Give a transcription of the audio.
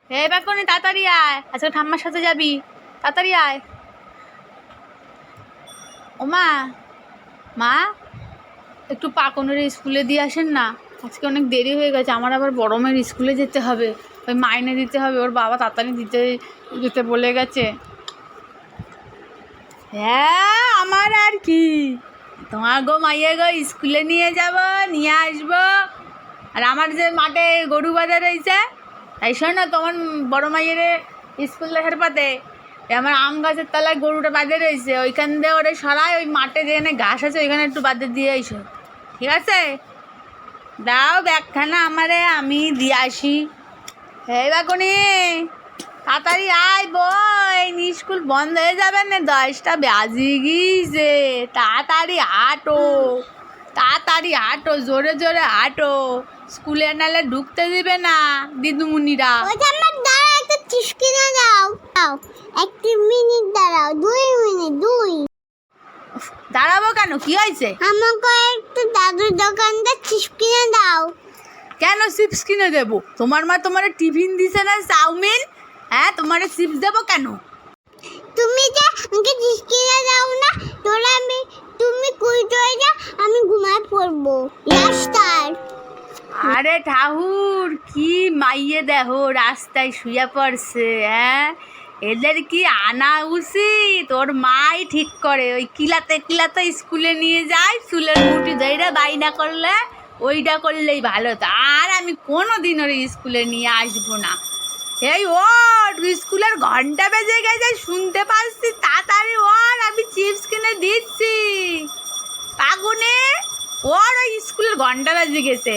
এবার কোনে তাড়াতাড়ি আয়, আজকে ঠাম্মার সাথে যাবি, তাড়াতাড়ি আয়। ও মা, মা একটু পাকনের স্কুলে দিয়ে আসেন না, আজকে অনেক দেরি হয়ে গেছে, আমার আবার বড় মেয়ের স্কুলে যেতে হবে, ওই মাইনে দিতে হবে, ওর বাবা তাড়াতাড়ি দিতে দিতে বলে গেছে। হ্যাঁ আমার আর কি, তোমার গো মাইয়ে গো স্কুলে নিয়ে যাব, নিয়ে আসবো। আর আমার যে মাঠে গরু বাঁধা রয়েছে, তাই শোনো তোমার বড় মাইয়ের স্কুল দেখার পাতে আমার আম গাছের তলায় গরুটা বাঁধে রয়েছে, ওইখান দিয়ে ওরে সরাই, ওই মাঠে যেখানে ঘাস আছে ওইখানে একটু বাঁধে দিয়ে এসো, ঠিক আছে? দাও ব্যাগখানা আমারে, আমি দিয়ে আসি। এই বাকুনি তাড়াতাড়ি আয় বই, স্কুল বন্ধ হয়ে যাবে না, 10টা বাজে গিয়েছে, তাড়াতাড়ি হাঁটো, তাড়াতাড়ি হাঁটো, জোরে জোরে হাঁটো, স্কুলে নালে ঢুকতে দিবে না দিদিমুনিরা। একটা চিপস কিনে দাও, একটি মিনিট দাঁড়াও, 2 মিনিট। দাঁড়াবো কেন, কি হয়েছে? আমাকে একটু দাদুর দোকানটা চিপস কিনে দাও। কেন চিপস কিনে দেবো? তোমার মা তোমার টিফিন দিছে না চাউমিন, হ্যাঁ তোমার চিপস দেবো কেন? তুমি যে আমাকে চিপস কিনে দাও না, তুমি কুইটো যা, আমি ঘুমায় পড়বো রাস্তায়। আরে ঠাকুর, কি মাইয়ে দেখো রাস্তায় শুয়ে পড়ছে, হ্যাঁ এদের কি আনা উচিত? ওর মাই ঠিক করে, ওই কিলাতে কিলাতে স্কুলে নিয়ে যায়, চুলের মুঠি ধরে বাইনা করলে ওইটা করলেই ভালো হতো। আর আমি কোনো দিন ওর স্কুলে নিয়ে আসবো না। এই ওর স্কুলের ঘন্টা বেজে গেছে, শুনতে পাচ্ছি, তাড়াতাড়ি ওর, আমি চিপস কিনে দিচ্ছি। পাগুনে ওর ওই স্কুলের ঘন্টা বেজে গেছে।